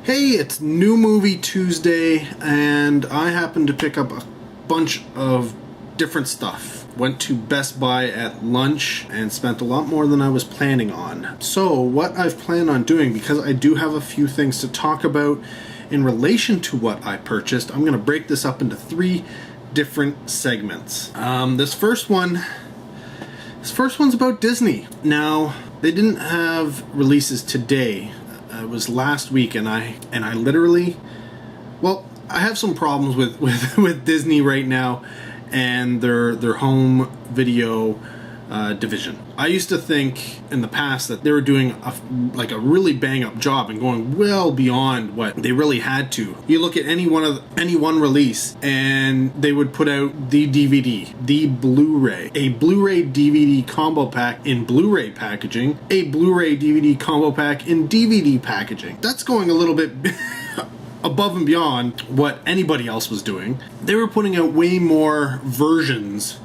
Hey, it's New Movie Tuesday, and I happened to pick up a bunch of different stuff. Went to Best Buy at lunch and spent a lot more than I was planning on. So what I've planned on doing, because I do have a few things to talk about in relation to what I purchased, I'm going to break this up into 3 different segments. This first one's about Disney. Now, they didn't have releases today. It was last week, and I literally, well, I have some problems with Disney right now and their home video division. I used to think in the past that they were doing a really bang up job and going well beyond what they really had to. You look at any one release and they would put out the DVD, the Blu-ray, a Blu-ray DVD combo pack in Blu-ray packaging, a Blu-ray DVD combo pack in DVD packaging. That's going a little bit above and beyond what anybody else was doing. They were putting out way more versions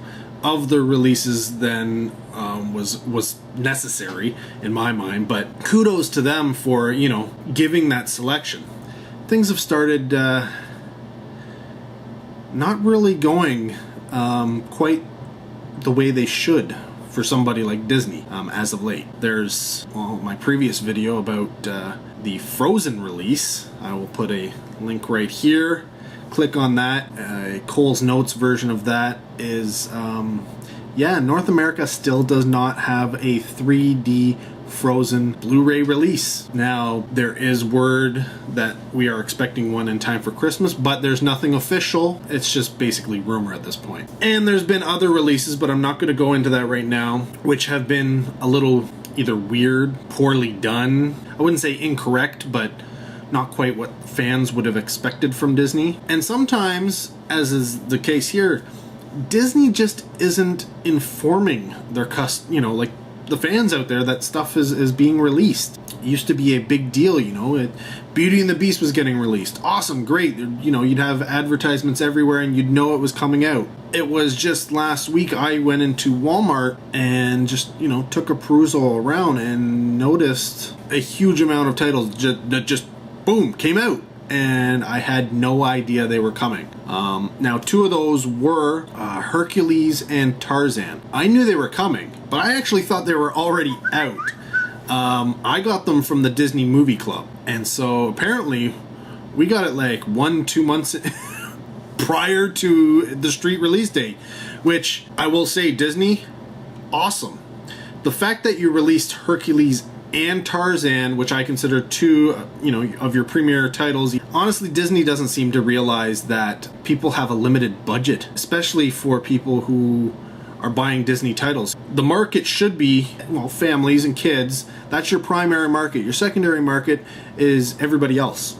of the releases than was necessary in my mind, but kudos to them for, giving that selection. Things have started not really going quite the way they should for somebody like Disney as of late. There's my previous video about the Frozen release. I will put a link right here. Click on that. Cole's Notes version of that is, North America still does not have a 3D Frozen Blu-ray release. Now, there is word that we are expecting one in time for Christmas, but there's nothing official. It's just basically rumor at this point. And there's been other releases, but I'm not going to go into that right now, which have been a little either weird, poorly done. I wouldn't say incorrect, but not quite what fans would have expected from Disney. And sometimes, as is the case here, Disney just isn't informing their the fans out there that stuff is being released. It used to be a big deal, Beauty and the Beast was getting released. Awesome, great. You'd have advertisements everywhere and you'd know it was coming out. It was just last week I went into Walmart and just, took a perusal around and noticed a huge amount of titles that just boom, came out, and I had no idea they were coming. Now, 2 of those were Hercules and Tarzan. I knew they were coming, but I actually thought they were already out. I got them from the Disney Movie Club, and so apparently we got it like 1-2 months prior to the street release date, which I will say, Disney, awesome. The fact that you released Hercules and Tarzan, which I consider 2, of your premier titles. Honestly, Disney doesn't seem to realize that people have a limited budget, especially for people who are buying Disney titles. The market should be, families and kids. That's your primary market. Your secondary market is everybody else.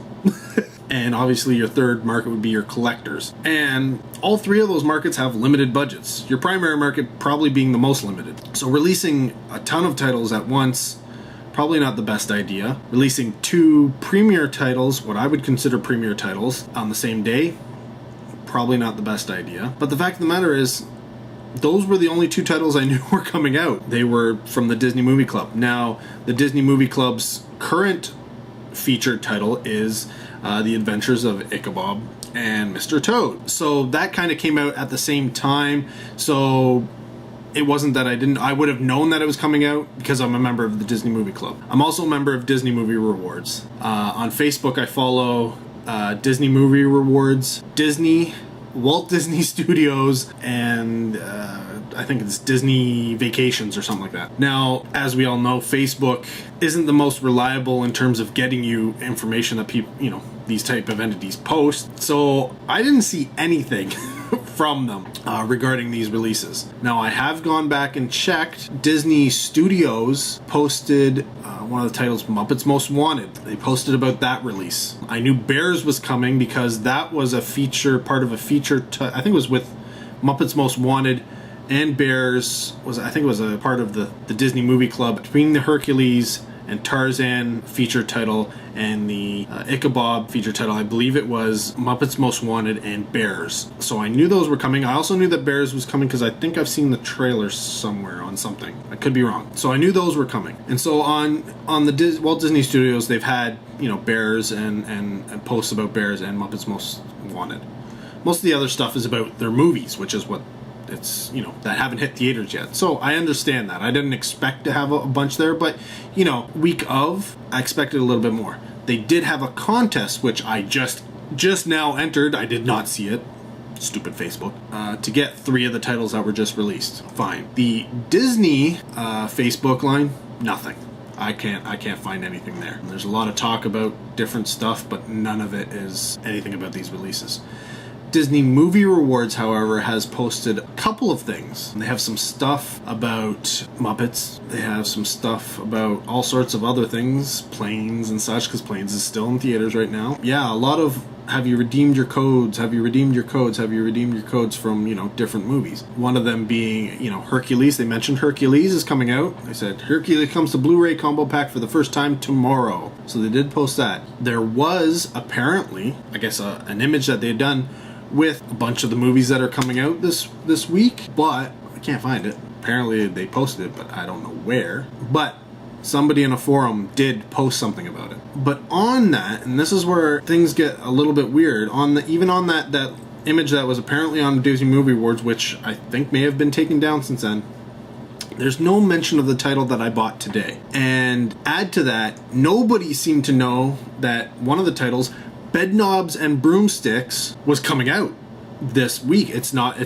And obviously your third market would be your collectors. And all 3 of those markets have limited budgets. Your primary market probably being the most limited. So releasing a ton of titles at once, probably not the best idea. Releasing 2 premier titles, what I would consider premier titles, on the same day, probably not the best idea. But the fact of the matter is, those were the only 2 titles I knew were coming out. They were from the Disney Movie Club. Now, the Disney Movie Club's current featured title is The Adventures of Ichabod and Mr. Toad. So that kind of came out at the same time. So it wasn't that I would have known that it was coming out because I'm a member of the Disney Movie Club. I'm also a member of Disney Movie Rewards. On Facebook, I follow Disney Movie Rewards, Disney, Walt Disney Studios, and I think it's Disney Vacations or something like that. Now, as we all know, Facebook isn't the most reliable in terms of getting you information that people, these type of entities post. So I didn't see anything from them regarding these releases. Now, I have gone back and checked. Disney Studios posted one of the titles, Muppets Most Wanted. They posted about that release. I knew Bears was coming because that was a feature, part of a feature, I think it was with Muppets Most Wanted and Bears, I think it was a part of the Disney Movie Club between the Hercules and Tarzan feature title, and the Ichabod feature title. I believe it was Muppets Most Wanted and Bears. So I knew those were coming. I also knew that Bears was coming because I think I've seen the trailer somewhere on something. I could be wrong. So I knew those were coming. And so on the Walt Disney Studios, they've had, you know, Bears and posts about Bears and Muppets Most Wanted. Most of the other stuff is about their movies, which is what it's, you know, that haven't hit theaters yet. So I understand that. I didn't expect to have a bunch there, but, you know, week of, I expected a little bit more. They did have a contest, which I just now entered. I did not see it. Stupid Facebook. To get 3 of the titles that were just released. Fine. The Disney Facebook line, nothing. I can't find anything there. There's a lot of talk about different stuff, but none of it is anything about these releases. Disney Movie Rewards, however, has posted a couple of things. They have some stuff about Muppets. They have some stuff about all sorts of other things, Planes and such, because Planes is still in theaters right now. Yeah, a lot of have you redeemed your codes? Have you redeemed your codes? Have you redeemed your codes from, you know, different movies? One of them being, you know, Hercules. They mentioned Hercules is coming out. They said Hercules comes to Blu-ray combo pack for the first time tomorrow. So they did post that. There was apparently, I guess, an image that they had done with a bunch of the movies that are coming out this week, but I can't find it. Apparently they posted it, but I don't know where. But somebody in a forum did post something about it. But on that, and this is where things get a little bit weird, even on that image that was apparently on Disney Movie Awards, which I think may have been taken down since then, there's no mention of the title that I bought today. And add to that, nobody seemed to know that one of the titles, Bedknobs and Broomsticks, was coming out this week. It's not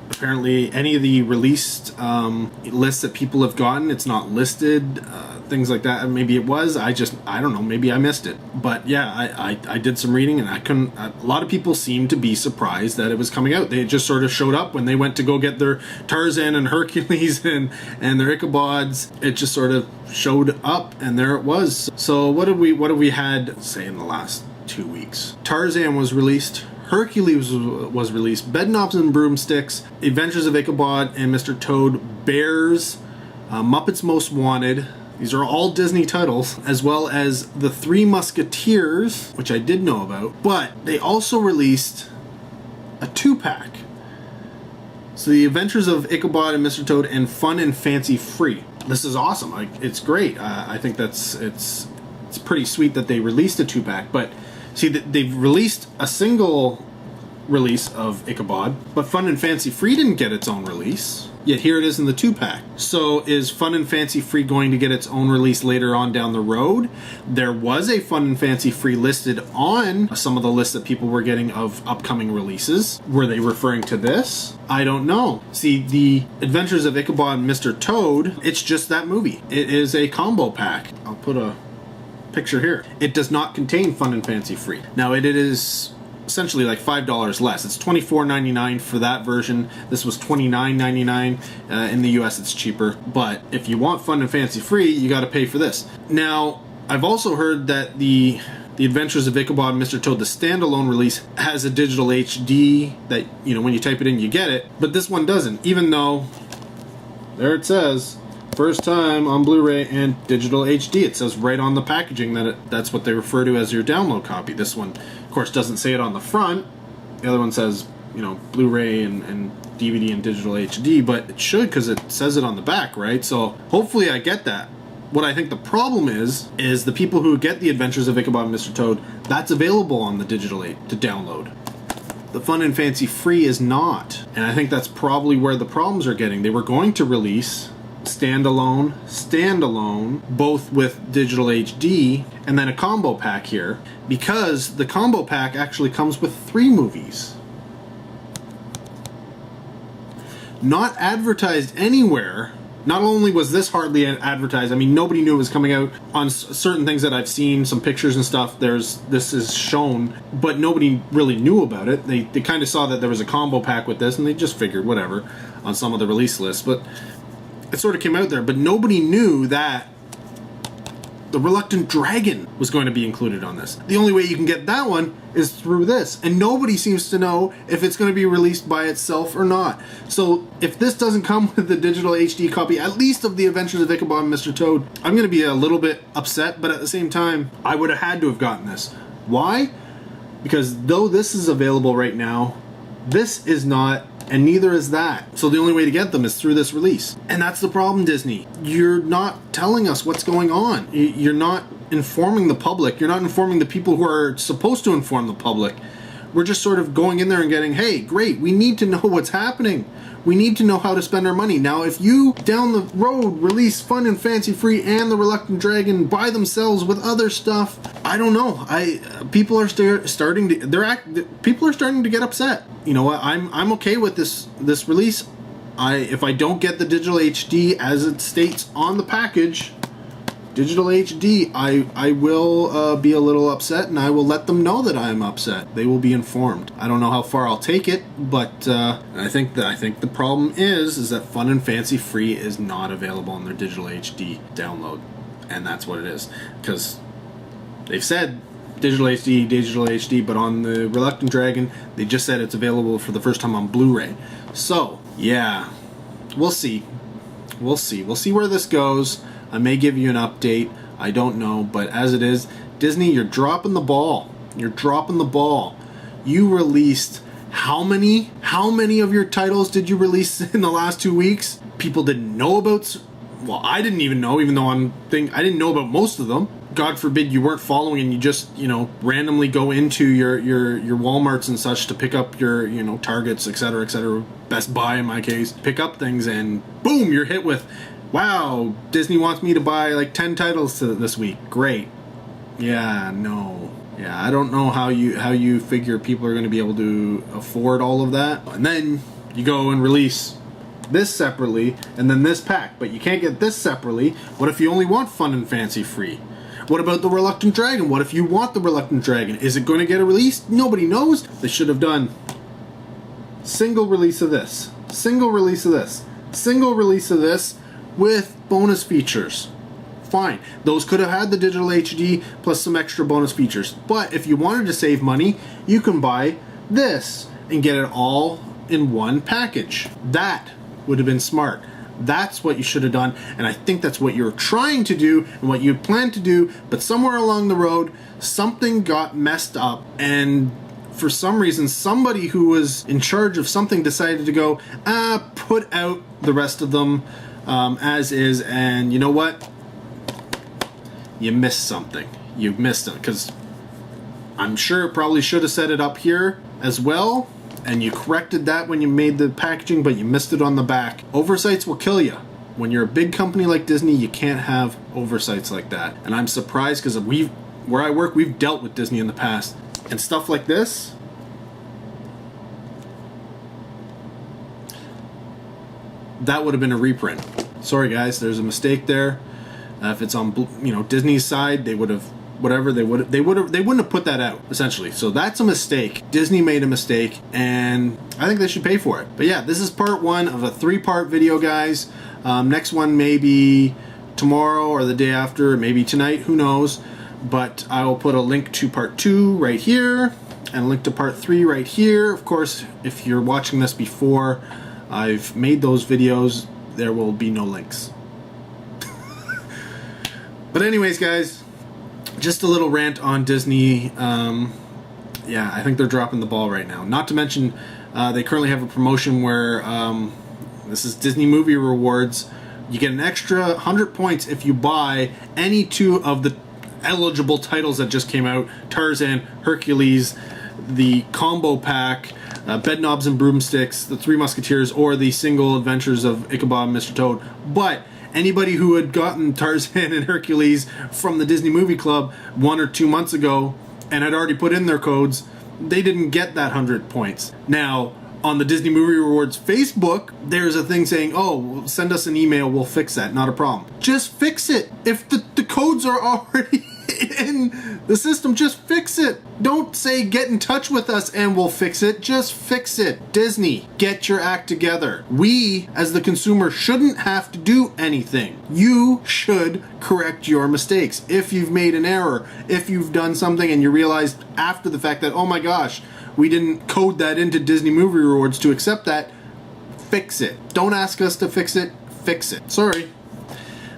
apparently any of the released lists that people have gotten. It's not listed, things like that. Maybe it was. I don't know. Maybe I missed it. But yeah, I did some reading, and a lot of people seemed to be surprised that it was coming out. They just sort of showed up when they went to go get their Tarzan and Hercules and their Ichabods. It just sort of showed up, and there it was. So what have we had, say, in the last 2 weeks? Tarzan was released. Hercules was released. Bedknobs and Broomsticks, Adventures of Ichabod and Mr. Toad, Bears, Muppets Most Wanted. These are all Disney titles, as well as The Three Musketeers, which I did know about. But they also released a 2-pack. So The Adventures of Ichabod and Mr. Toad and Fun and Fancy Free. This is awesome. It's great. I think it's pretty sweet that they released a 2-pack, but see, they've released a single release of Ichabod, but Fun and Fancy Free didn't get its own release. Yet here it is in the 2-pack. So is Fun and Fancy Free going to get its own release later on down the road? There was a Fun and Fancy Free listed on some of the lists that people were getting of upcoming releases. Were they referring to this? I don't know. See, the Adventures of Ichabod and Mr. Toad, it's just that movie. It is a combo pack. I'll put a picture here. It does not contain Fun and Fancy Free. Now it is essentially like $5 less. It's $24.99 for that version. This was $29.99. In the US it's cheaper, but if you want Fun and Fancy Free, you got to pay for this. Now I've also heard that the Adventures of Ichabod and Mr. Toad, the standalone release, has a digital HD that, you know, when you type it in you get it, but this one doesn't, even though there it says first time on Blu-ray and digital HD. It says right on the packaging that that's what they refer to as your download copy. This one, of course, doesn't say it on the front. The other one says, you know, Blu-ray and DVD and digital HD, but it should, because it says it on the back, right? So hopefully I get that. What I think the problem is the people who get the Adventures of Ichabod and Mr. Toad, that's available on the digital to download. The Fun and Fancy Free is not. And I think that's probably where the problems are getting. They were going to release standalone, both with digital HD, and then a combo pack here, because the combo pack actually comes with 3 movies. Not advertised anywhere. Not only was this hardly advertised, I mean, nobody knew it was coming out. On certain things that I've seen, some pictures and stuff, this is shown, but nobody really knew about it. They kind of saw that there was a combo pack with this, and they just figured, whatever, on some of the release lists, but it sort of came out there, but nobody knew that The Reluctant Dragon was going to be included on this. The only way you can get that one is through this, and nobody seems to know if it's going to be released by itself or not. So if this doesn't come with the digital HD copy, at least of the Adventures of Ichabod and Mr. Toad, I'm going to be a little bit upset, but at the same time, I would have had to have gotten this. Why? Because though this is available right now, this is not, and neither is that. So the only way to get them is through this release. And that's the problem, Disney. You're not telling us what's going on. You're not informing the public. You're not informing the people who are supposed to inform the public. We're just sort of going in there and getting, hey, great, we need to know what's happening. We need to know how to spend our money. Now, if you, down the road, release Fun and Fancy Free and The Reluctant Dragon by themselves with other stuff, I don't know. People are starting to get upset. You know what? I'm okay with this release. If I don't get the digital HD as it states on the package, digital HD, I will be a little upset, and I will let them know that I am upset. They will be informed. I don't know how far I'll take it, but I think the problem is that Fun and Fancy Free is not available on their digital HD download, and that's what it is. Because they've said digital HD, but on the Reluctant Dragon, they just said it's available for the first time on Blu-ray. So yeah, we'll see. We'll see where this goes. I may give you an update. I don't know, but as it is, Disney, you're dropping the ball. You're dropping the ball. You released how many of your titles did you release in the last 2 weeks? People didn't know about. Well, I didn't even know, even though I didn't know about most of them. God forbid you weren't following and you just, randomly go into your Walmarts and such to pick up your, Targets, etc., Best Buy in my case, pick up things, and boom, you're hit with, wow, Disney wants me to buy like 10 titles this week. Great. Yeah, no. Yeah, I don't know how you figure people are going to be able to afford all of that. And then you go and release this separately and then this pack, but you can't get this separately. What if you only want Fun and Fancy Free? What about the Reluctant Dragon? What if you want the Reluctant Dragon? Is it going to get a release? Nobody knows. They should have done single release of this, single release of this, single release of this with bonus features. Fine. Those could have had the digital HD plus some extra bonus features. But if you wanted to save money, you can buy this and get it all in one package. That would have been smart. That's what you should have done, and I think that's what you're trying to do and what you planned to do, but somewhere along the road, something got messed up, and for some reason, somebody who was in charge of something decided to go, put out the rest of them as is, and you know what? You missed something. You missed it, because I'm sure it probably should have set it up here as well, and you corrected that when you made the packaging, but you missed it on the back. Oversights will kill you. When you're a big company like Disney, you can't have oversights like that. And I'm surprised, because where I work, we've dealt with Disney in the past. And stuff like this, that would have been a reprint. Sorry guys, there's a mistake there. If it's on Disney's side, they would have they wouldn't have put that out, essentially. So that's a mistake. Disney made a mistake, and I think they should pay for it. But yeah, this is part 1 of a 3-part video, guys. Next one maybe tomorrow or the day after, maybe tonight, who knows. But I will put a link to part 2 right here, and a link to part 3 right here. Of course, if you're watching this before I've made those videos, there will be no links. But anyways, guys, just a little rant on Disney. Yeah, I think they're dropping the ball right now. Not to mention, they currently have a promotion where this is Disney Movie Rewards. You get an extra 100 points if you buy any 2 of the eligible titles that just came out: Tarzan, Hercules, the combo pack, Bedknobs and Broomsticks, the 3 Musketeers, or the single Adventures of Ichabod and Mr. Toad. But anybody who had gotten Tarzan and Hercules from the Disney Movie Club 1 or 2 months ago and had already put in their codes, they didn't get that 100 points. Now, on the Disney Movie Rewards Facebook, there's a thing saying, oh, send us an email, we'll fix that, not a problem. Just fix it. If the codes are already in the system. Just fix it. Don't say get in touch with us and we'll fix it. Just fix it. Disney, get your act together. We, as the consumer, shouldn't have to do anything. You should correct your mistakes. If you've made an error, if you've done something and you realized after the fact that, oh my gosh, we didn't code that into Disney Movie Rewards to accept that, fix it. Don't ask us to fix it. Fix it. Sorry.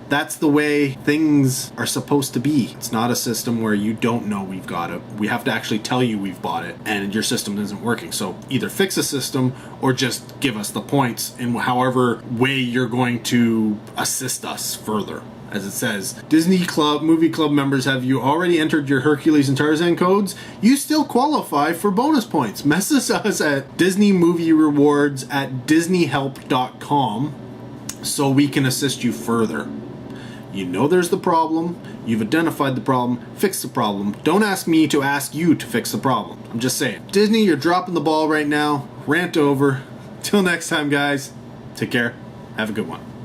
That's the way things are supposed to be. It's not a system where you don't know we've got it. We have to actually tell you we've bought it and your system isn't working. So either fix a system or just give us the points in however way you're going to assist us further. As it says, Disney Club, Movie Club members, have you already entered your Hercules and Tarzan codes? You still qualify for bonus points. Message us at Disney Movie Rewards at DisneyHelp.com so we can assist you further. You know there's the problem. You've identified the problem. Fix the problem. Don't ask me to ask you to fix the problem. I'm just saying. Disney, you're dropping the ball right now. Rant over. Till next time, guys. Take care. Have a good one.